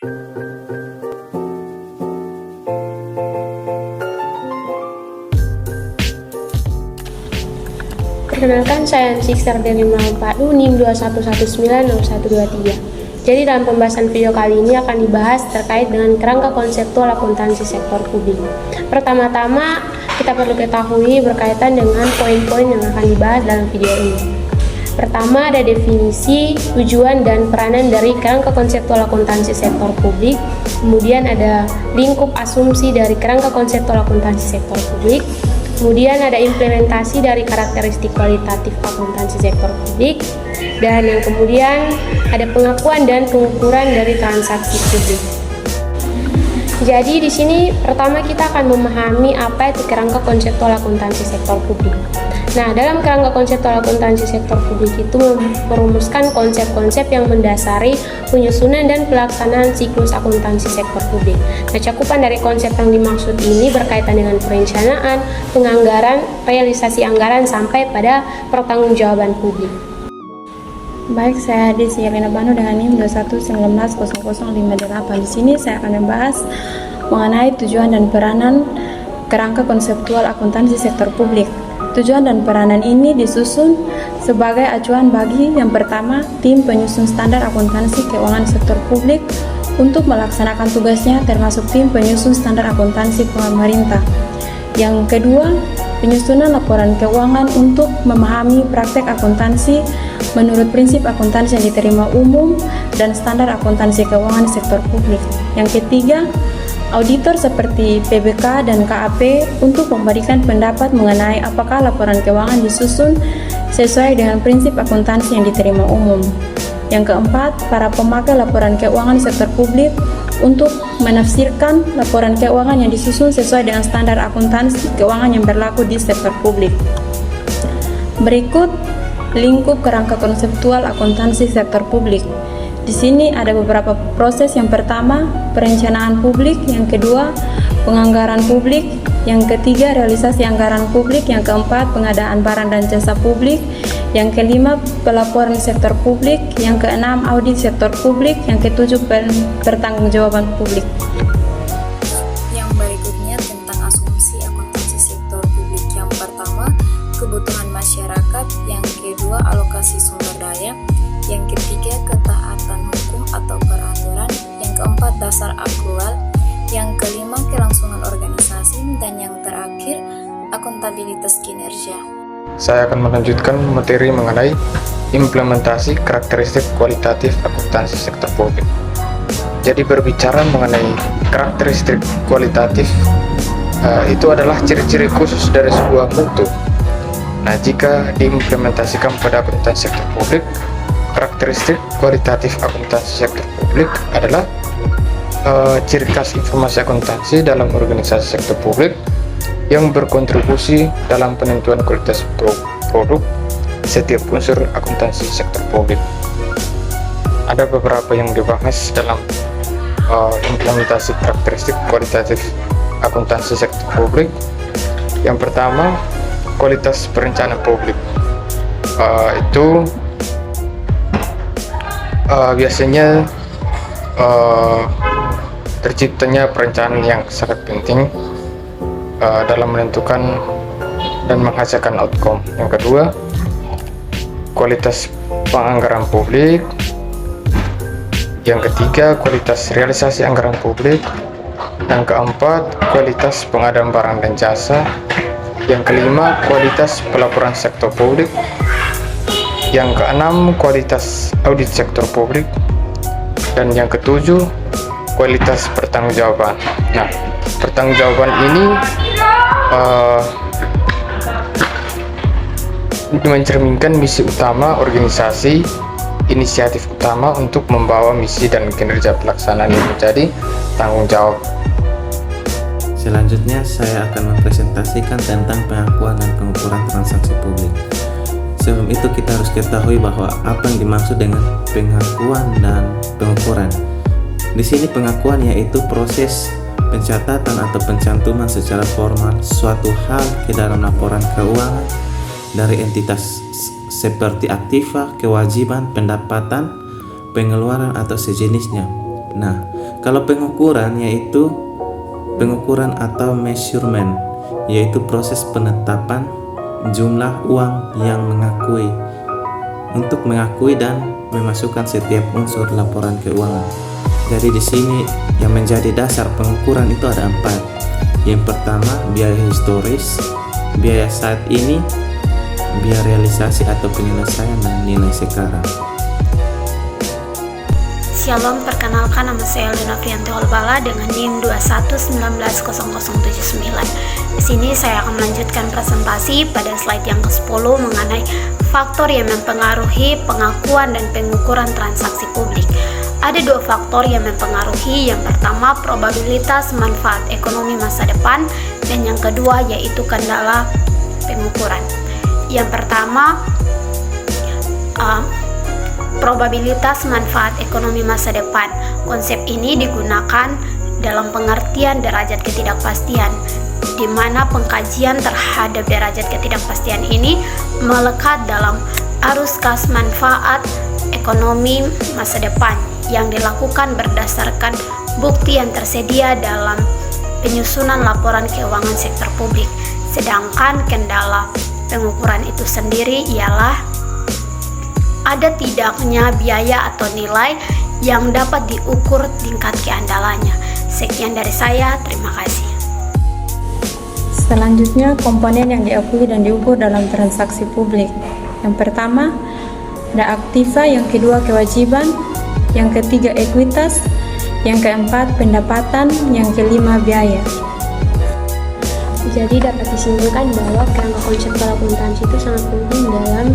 Perkenalkan, saya Ansikser dari Malpadu NIM 21190123. Jadi dalam pembahasan video kali ini akan dibahas terkait dengan kerangka konseptual akuntansi sektor publik. Pertama-tama kita perlu ketahui berkaitan dengan poin-poin yang akan dibahas dalam video ini. Pertama ada definisi, tujuan, dan peranan dari kerangka konseptual akuntansi sektor publik. Kemudian ada lingkup asumsi dari kerangka konseptual akuntansi sektor publik. Kemudian ada implementasi dari karakteristik kualitatif akuntansi sektor publik, dan yang kemudian ada pengakuan dan pengukuran dari transaksi publik. Jadi di sini pertama kita akan memahami apa itu kerangka konseptual akuntansi sektor publik. Nah, dalam kerangka konseptual akuntansi sektor publik itu merumuskan konsep-konsep yang mendasari penyusunan dan pelaksanaan siklus akuntansi sektor publik. Nah, cakupan dari konsep yang dimaksud ini berkaitan dengan perencanaan, penganggaran, realisasi anggaran, sampai pada pertanggungjawaban publik. Baik, saya Desi Elena Banu dengan NIM 21190058. Di sini saya akan membahas mengenai tujuan dan peranan kerangka konseptual akuntansi sektor publik. Tujuan dan peranan ini disusun sebagai acuan bagi yang pertama, tim penyusun standar akuntansi keuangan sektor publik untuk melaksanakan tugasnya, termasuk tim penyusun standar akuntansi pemerintah. Yang kedua, penyusunan laporan keuangan untuk memahami praktek akuntansi menurut prinsip akuntansi yang diterima umum dan standar akuntansi keuangan sektor publik. Yang ketiga, auditor seperti PBK dan KAP untuk memberikan pendapat mengenai apakah laporan keuangan disusun sesuai dengan prinsip akuntansi yang diterima umum. Yang keempat, para pemakai laporan keuangan sektor publik untuk menafsirkan laporan keuangan yang disusun sesuai dengan standar akuntansi keuangan yang berlaku di sektor publik. Berikut lingkup kerangka konseptual akuntansi sektor publik. Di sini ada beberapa proses. Yang pertama, perencanaan publik. Yang kedua, penganggaran publik. Yang ketiga, realisasi anggaran publik. Yang keempat, pengadaan barang dan jasa publik. Yang kelima, pelaporan sektor publik. Yang keenam, audit sektor publik. Yang ketujuh, pertanggungjawaban publik. Yang berikutnya tentang asumsi akuntansi sektor publik. Yang pertama, kebutuhan masyarakat. Yang kedua, alokasi sumber daya. Yang ketiga, ketaatan hukum atau peraturan. Yang keempat, dasar akrual. Yang kelima, kelangsungan organisasi. Dan yang terakhir, akuntabilitas kinerja. Saya akan melanjutkan materi mengenai implementasi karakteristik kualitatif akuntansi sektor publik. Jadi berbicara mengenai karakteristik kualitatif, itu adalah ciri-ciri khusus dari sebuah mutu. Nah, jika diimplementasikan pada akuntansi sektor publik, karakteristik kualitatif akuntansi sektor publik adalah ciri khas informasi akuntansi dalam organisasi sektor publik yang berkontribusi dalam penentuan kualitas produk setiap unsur akuntansi sektor publik. Ada beberapa yang dibahas dalam implementasi karakteristik kualitatif akuntansi sektor publik. Yang pertama, kualitas perencanaan publik. Itu biasanya terciptanya perencanaan yang sangat penting dalam menentukan dan menghasilkan outcome. Yang kedua, kualitas penganggaran publik. Yang ketiga, kualitas realisasi anggaran publik. Yang keempat, kualitas pengadaan barang dan jasa. Yang kelima, kualitas pelaporan sektor publik. Yang keenam, kualitas audit sektor publik. Dan yang ketujuh, kualitas pertanggungjawaban. Nah, pertanggungjawaban ini mencerminkan misi utama organisasi, inisiatif utama untuk membawa misi dan kinerja pelaksanaan yang menjadi tanggung jawab. Selanjutnya saya akan mempresentasikan tentang pengakuan dan pengukuran transaksi publik. Sebelum itu kita harus ketahui bahwa apa yang dimaksud dengan pengakuan dan pengukuran. Di sini pengakuan yaitu proses pencatatan atau pencantuman secara formal suatu hal ke dalam laporan keuangan dari entitas seperti aktiva, kewajiban, pendapatan, pengeluaran atau sejenisnya. Nah, Kalau pengukuran yaitu pengukuran atau measurement, yaitu proses penetapan jumlah uang yang mengakui dan memasukkan setiap unsur laporan keuangan. Jadi di sini yang menjadi dasar pengukuran itu ada 4. Yang pertama, biaya historis, biaya saat ini, biaya realisasi atau penyelesaian, dan nilai sekarang. Shalom, perkenalkan nama saya Lena Frianti Holbala dengan NIM 21190079. Di sini saya akan melanjutkan presentasi pada slide yang ke-10 mengenai faktor yang mempengaruhi pengakuan dan pengukuran transaksi publik. Ada 2 faktor yang mempengaruhi. Yang pertama, probabilitas manfaat ekonomi masa depan, dan yang kedua yaitu kendala pengukuran. Yang pertama, probabilitas manfaat ekonomi masa depan. Konsep ini digunakan dalam pengertian derajat ketidakpastian, di mana pengkajian terhadap derajat ketidakpastian ini melekat dalam arus kas manfaat ekonomi masa depan yang dilakukan berdasarkan bukti yang tersedia dalam penyusunan laporan keuangan sektor publik. Sedangkan kendala pengukuran itu sendiri ialah ada tidaknya biaya atau nilai yang dapat diukur tingkat keandalannya. Sekian dari saya, terima kasih. Selanjutnya, komponen yang diakui dan diukur dalam transaksi publik. Yang pertama, ada aktiva, yang kedua kewajiban, yang ketiga ekuitas, yang keempat pendapatan, yang kelima biaya. Jadi dapat disimpulkan bahwa kerangka konseptual akuntansi itu sangat penting dalam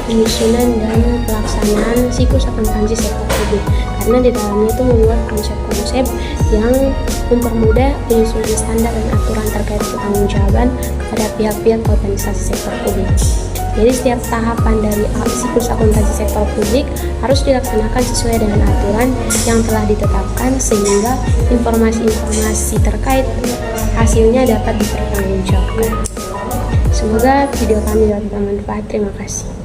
penyusunan dan pelaksanaan siklus akuntansi sektor publik, karena di dalamnya itu membuat konsep-konsep yang mempermudah penyusunan standar dan aturan terkait pertanggungjawaban kepada pihak-pihak organisasi sektor publik. Jadi setiap tahapan dari siklus akuntansi sektor publik harus dilaksanakan sesuai dengan aturan yang telah ditetapkan, sehingga informasi-informasi terkait hasilnya dapat dipertanggungjawabkan. Semoga video kami dapat bermanfaat. Terima kasih.